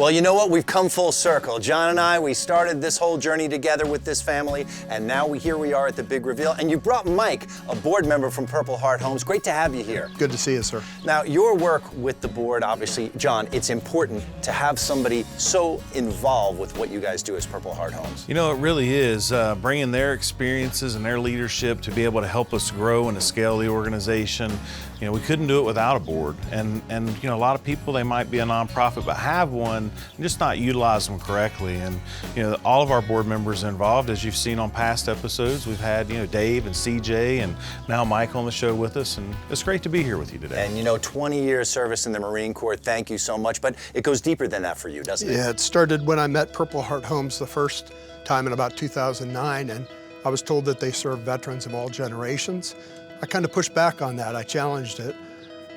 Well, you know what? We've come full circle. John and I, we started this whole journey together with this family, and now here we are at the big reveal. And you brought Mike, a board member from Purple Heart Homes. Great to have you here. Good to see you, sir. Now, your work with the board, obviously, John, it's important to have somebody so involved with what you guys do as Purple Heart Homes. You know, it really is bringing their experiences and their leadership to be able to help us grow and to scale the organization. You know, we couldn't do it without a board. And you know, a lot of people, they might be a nonprofit, but have one, and just not utilize them correctly. And, you know, all of our board members are involved. As you've seen on past episodes, we've had, you know, Dave and CJ and now Mike on the show with us, and it's great to be here with you today. And you know, 20 years service in the Marine Corps, thank you so much, but it goes deeper than that for you, doesn't it? Yeah, it started when I met Purple Heart Homes the first time in about 2009, and I was told that they serve veterans of all generations. I kind of pushed back on that. I challenged it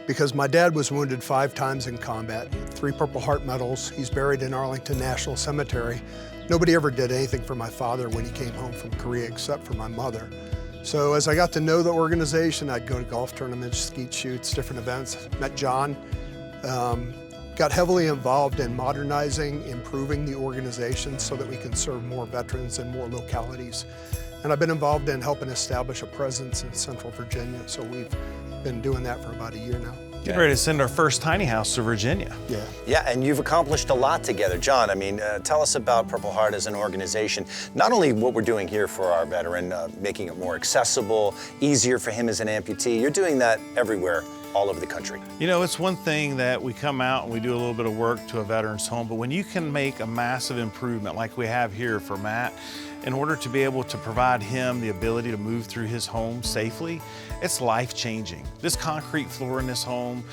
because my dad was wounded 5 times in combat, 3 Purple Heart medals. He's buried in Arlington National Cemetery. Nobody ever did anything for my father when he came home from Korea except for my mother. So as I got to know the organization, I'd go to golf tournaments, skeet shoots, different events, met John, got heavily involved in modernizing, improving the organization so that we can serve more veterans in more localities. And I've been involved in helping establish a presence in Central Virginia, so we've been doing that for about a year now. Getting ready to send our first tiny house to Virginia. Yeah. Yeah, and you've accomplished a lot together. John, I mean, tell us about Purple Heart as an organization. Not only what we're doing here for our veteran, making it more accessible, easier for him as an amputee, you're doing that everywhere, all over the country. You know, it's one thing that we come out and we do a little bit of work to a veteran's home, but when you can make a massive improvement like we have here for Matt, in order to be able to provide him the ability to move through his home safely, it's life-changing. This concrete floor in this home,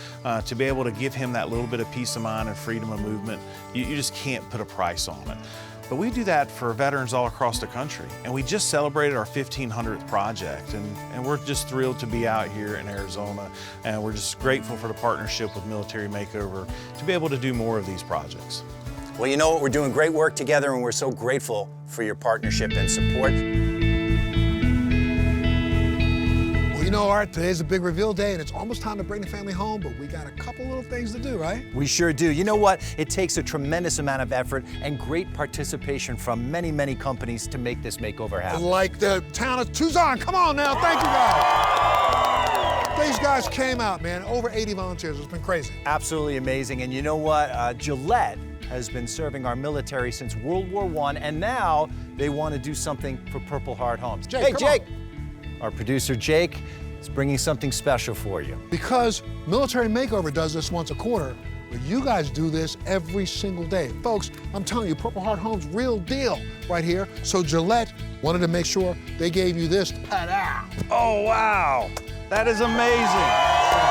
to be able to give him that little bit of peace of mind and freedom of movement, you just can't put a price on it. But we do that for veterans all across the country. And we just celebrated our 1500th project. And we're just thrilled to be out here in Arizona. And we're just grateful for the partnership with Military Makeover to be able to do more of these projects. Well, you know what? We're doing great work together, and we're so grateful for your partnership and support. Well, you know, Art, today's a big reveal day, and it's almost time to bring the family home, but we got a couple little things to do, right? We sure do. You know what? It takes a tremendous amount of effort and great participation from many, many companies to make this makeover happen. Like the town of Tucson. Come on now, thank you guys. These guys came out, man. Over 80 volunteers. It's been crazy. Absolutely amazing. And you know what? Gillette has been serving our military since World War I, and now they want to do something for Purple Heart Homes. Jake, hey, come Jake! on. Our producer, Jake, is bringing something special for you. Because Military Makeover does this once a quarter, but you guys do this every single day. Folks, I'm telling you, Purple Heart Homes, real deal right here. So Gillette wanted to make sure they gave you this. Ta-da! Oh, wow. That is amazing.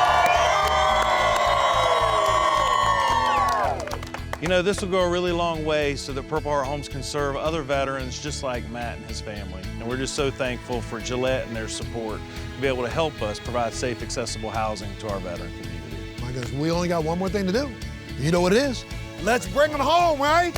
You know, this will go a really long way so that Purple Heart Homes can serve other veterans just like Matt and his family. And we're just so thankful for Gillette and their support to be able to help us provide safe, accessible housing to our veteran community. My goodness, we only got one more thing to do. You know what it is? Let's bring them home, right?